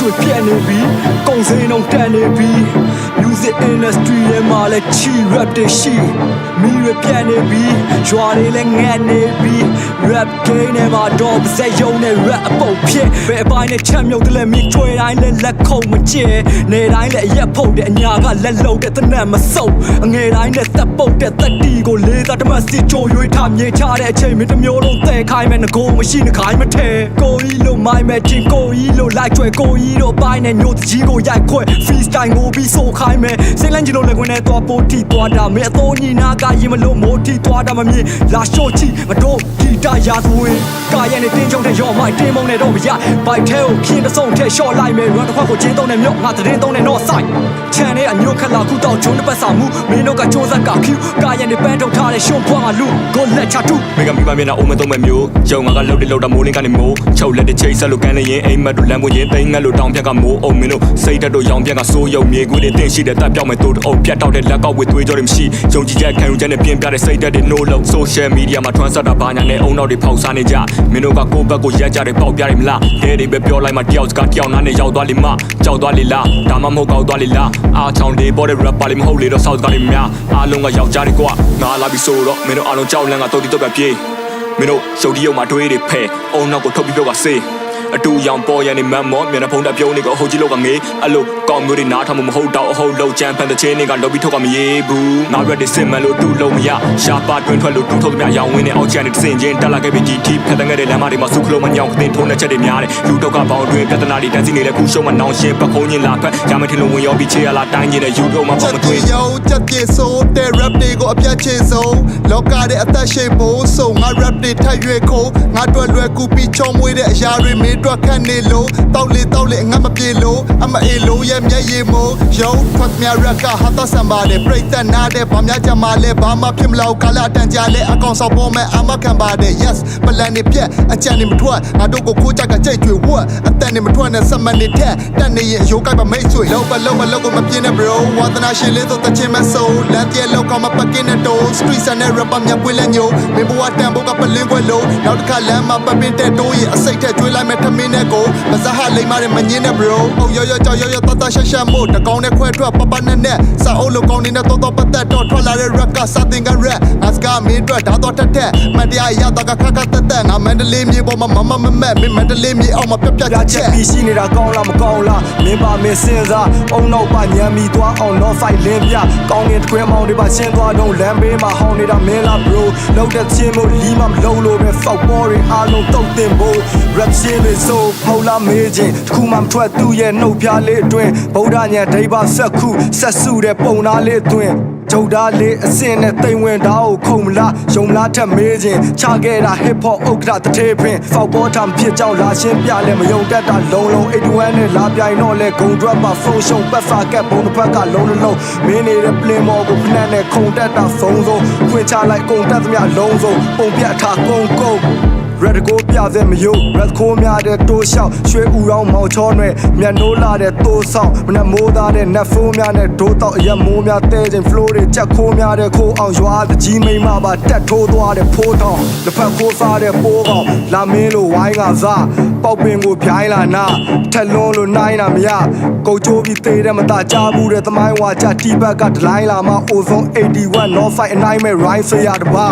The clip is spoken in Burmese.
တွေပြက်နေပြီကုန်စည်နှုန်းတက်နေပြီ music industry ရဲ့မှာလဲချီ rap တွေရှိမီတွေပြက်နေပြီရွာတွေလဲငတ်နေပြီ rap game နဲ့မှာတော့ပါစက်ယုံနဲ့ rap အပုတ်ဖြစ်ဘယ်အပိုင်းနဲ့ချက်မြုပ်တယ်လဲမိကျွေတိုင်းလဲလက်ခုံမကျဲနေတိုင်းလဲအရက်ဖုတ်တဲ့အညာကလက်လုံးတဲ့တနတ်မစုံအငယ်တိုင်းနဲ့သက်ပုတ်တဲ့သက်တီကိုလေးစားတမတ်စီချိုရွေးထားမြေချတဲ့အချိန်မင်းတစ်မျိုးလုံးသဲခိုင်းမဲ့ငကိုမရှိနှခိုင်းမထဲကိုကြီးလို့မိုင်းမဲ့ချင်းကိုကြီးလို့လိုက်ကျွဲကိုကြီးတို့ပိုင်းနဲ့ညိုတကြီးကိုရိုက်ခွဲ freestyle ကိုပြီးဆိုခိုင်းမဲ့စိတ်လန့်ကြီးလို့လည်းခွင်းနဲ့သွားပို့တီသွားတာမဲအသောညီနာကရင်မလို့မိုးတီသွားတာမမြင်လာရှို့ချီမတို့ဒီတာရာသွင်းကာရနဲ့တင်းချုံတဲ့ရော့မိုက်တင်းမုံနဲ့တော့မရဘိုက်ထဲကိုခင်းတဆုံထဲရှော့လိုက်မယ် run တစ်ခွက်ကိုချင်းသုံးနဲ့မြော့ငါသတင်းသုံးနဲ့တော့ site ချန်နဲ့အညို့ခက်လာခုတော့ဂျုံတစ်ပတ်စာမှုမင်းတို့ကစူးစမ်းက Q ကာရနဲ့ပန်းထုတ်ထားတဲ့ရှုံးဖွားကလူကိုလက်ချတူမေကမိမမျက်နှာအုံးမသုံးမဲ့မျိုးရုံငါကလှုပ်တယ်လှုပ်တာမိုးလင်းကနေမိုးချုပ်လက်တဲ့ချိတ်ဆက်လို့ကန်နေရင်အိမ်မက်တို့လမ်းပွင့်ရင်တိမ်ငတ်လို့တောင်ပြက်ကမိုးအုံမင်းတို့စိတ်ဓာတ်တို့ရောင်ပြက်ကစိုးရုံမြေကွေးတွေတင်းရှိတဲ့တပ်ပြောက်မဲ့တို့အုပ်ပြတ်တောက်တဲ့လက်ကောက်ဝေသွေးကြောတွေမရှိယုံကြည်ချက်ခံယူချက်နဲ့ပြင်းပြတဲ့စိတ်ဓာတ်တွေ no လို့ social media မှာ transfer တာဘာညာနဲ့အုံနောက်တွေဖောက်စားနေကြမင်းတို့ကကိုယ့်ဘက်ကိုရက်ကြတယ်ပေါက်ပြတယ်မလားဒဲတွေပဲပြောလိုက်မှတယောက်စကားတယောက်နားနဲ့ရောက်သွားလိမ့်မကြောက်သွားလိလားဒါမှမဟုတ်ကောက်သွားလိလားအားချောင်းတွေပေါ်တဲ့ rap ပါလိမဟုတ်လေတော့ south ကလေးများအားလုံးကယောက်ျားတွေကွာငါလာပြီဆိုတော့မင်းတို့အားလုံးကြောက်လန့်ကတုတ်တိတုတ်ပြပြေးမင်းတို့ရုပ်ဒီရုပ်မှာတွေးတွေဖဲအုံနောက်ကိုထုတ်ပြီးပြောကစေးအတူရောင်ပေါ်ရနေမတ်မော့မျက်နှာဖုံးတက်ပြုံးနေကိုအဟုတ်ကြီးလောက်ကငေးအဲ့လိုကောင်းမျိုးတွေနားထောင်မဟုတ်တော့အဟုတ်လောက်ချမ်းဖန်တဲ့ချင်းတွေကလော်ပြီးထုတ်ကမရေးဘူးငါရက်တွေစစ်မှန်လို့တူလုံးမရရှာပါတွင်ထွက်လို့တူထုတ်သမျှရောင်ဝင်းနဲ့အောက်ချမ်းတွေစင်ချင်းတက်လာခဲ့ပြီးဒီထိဖက်တဲ့ငယ်တွေလမ်းမတွေမှာစုခလုံးမညောင်တင်ထုံးတဲ့ချက်တွေများတယ်လူတော့ကဘောင်တွင်ပြဿနာတွေတန်းစီနေတဲ့ခုရှုံးမနောင်ရှင်းပတ်ခုံးချင်းလာဖက်ရမယ်ထင်လို့ဝင်ရောပြီးချေရလာတိုင်းချင်းတဲ့ယူတော့မှာပေါ့မတွေ့ရောချက်ပြေဆိုတဲ့ rap တွေကိုအပြတ်ချေဆုံးလောကတဲ့အသက်ရှိဖို့ဆိုငါ rap တွေထပ်ရွေခုံငါတွေ့လွယ်ကူပြီးချုံမွေးတဲ့အရာတွေမင်းတို့ခက်နေလို့တောက်လေငါမပြေလို့အမအေလို့ရဲ့မျက်ရည်မို့ရုံဖတ်မြရက်ကဟာသဆံပါတယ်ပြိတ္တနာတဲ့ဗမာကြမှာလဲဘာမှဖြစ်မလို့ကာလာတန်ကြလဲအကောင်ဆောင်ပေါ်မဲ့အမခံပါတယ် yes ပလန်နေပြက်အကြံနေမထွက်ငါတို့ကိုခိုးချက်ကကြိတ်ကျွေဝတ်အသက်နေမထွက်နဲ့စမန်နေထက်တက်နေရင်ရိုးကိုက်ပါမိတ်ဆွေလောက်ပါကိုမပြင်းနဲ့ bro ဝါသနာရှင်လေးဆိုတချင်မဲ့ဆိုလမ်းပြဲလောက်ကောင်မပကင်းနဲ့တိုး street ဆန်နဲ့ rapper မြပွေးလက်ညိုမင်းဘဝတန်ဖို့ကပလင်းခွဲလို့နောက်တစ်ခါလမ်းမှာပပင်းတဲ့တိုးရင်အစိတ်ထက်ကျွေးလိုက်မဲ့ထမင်းနဲ့ကိုမစားဟာလိမ့်မာမငင်းနဲ့ bro အော်ရောကြောက်ရောတရှမို့တကောင်းနဲ့ခွဲထွက်ပနဲ့စာအုပ်လိုကောင်းနေတဲ့တော့ပတ်သက်တော့ထွက်လာတဲ့ rap ကစတင်က rap ငါစကားမင်းတို့ဓာတ်တော့တက်မတရားရတော့ကခတက်ငါမန္တလေးမြေပေါ်မှာမမမက်မင်းမန္တလေးမြေအောက်မှာပြချက်ပြီးရှိနေတာကောင်းလားမကောင်းလားမင်းပါမင်းစဉ်းစားအုံနောက်ပါညံမီသွားအောင် not fight လင်းပြကောင်းငင်တွဲမောင်တွေပါရှင်းသွားတော့လမ်းဘေးမှာဟောင်းနေတာမင်းလား bro လောက်တဲ့ချင်းမို့လီမမလုံးလို့ပဲ fuck boy တွေအားလုံးတုတ်တင်ဖို့ rap ရှင်းလေးဆိုဖော်လာမေးခြင်းတစ်ခုမှမထွက်သူရဲ့နှုတ်ပြလေးအတွင်းဗုဒ္ဓညံဒိဗ္ဗဆက်ခုဆက်စုတဲ့ပုံသားလေးအတွင်းဂျုံသားလေးအစင်းနဲ့တိမ်ဝင်သားကိုခုံမလားယုံလားထက်မေးခြင်းချခဲ့တာ hip hop ဥက္ကဋ္ဌတထေးဖင်ဖောက်ပေါ်ထမ်းဖြစ်ကြောင်းလာရှင်းပြလဲမယုံတတ်တာလုံး81နဲ့လာပြိုင်တော့လဲဂုံ drop ပါဖုန်းရှုံပတ်ဖာကက်ဘုံတစ်ဖက်ကလုံးမင်းနေတဲ့ plane မော်ကိုဖနှက်နဲ့ခုံတက်တာဖုံးဆုံးခွင်ချလိုက်ကုန်တက်သမျှလုံးစုံပုံပြတ်ထားကုန်red ကိုပြစေမယုတ် red ကိုများတဲ့တိုးလျှောက်ရွှေဥရောင်းမောင်ချောနယ်မြတ်နိုးလာတဲ့တိုးဆောင်မနက်မိုးသားတဲ့နက်ဖိုးများနဲ့ဒိုးတော့အရက်မိုးများတဲခြင်း flow တွေချက်ခိုးများတဲ့ခိုးအောင်ရွာတကြီးမိမပါတက်ထိုးသွားတဲ့ဖိုးထောင်တစ်ဖက်ခိုးစားတဲ့ပိုးကောင်လာမင်းလိုဝိုင်းကစားပေါက်ပင်ကိုပြိုင်းလာနာထက်လွန်းလို့နိုင်တာမရကိုချိုးပြီးသေးတယ်မတကြားဘူးတဲ့သမိုင်းဝါကြတီဘက်ကဒလိုင်းလာမှအိုဆုံး81 no fight အနိုင်မဲ့ rhyme ဆရာတပါ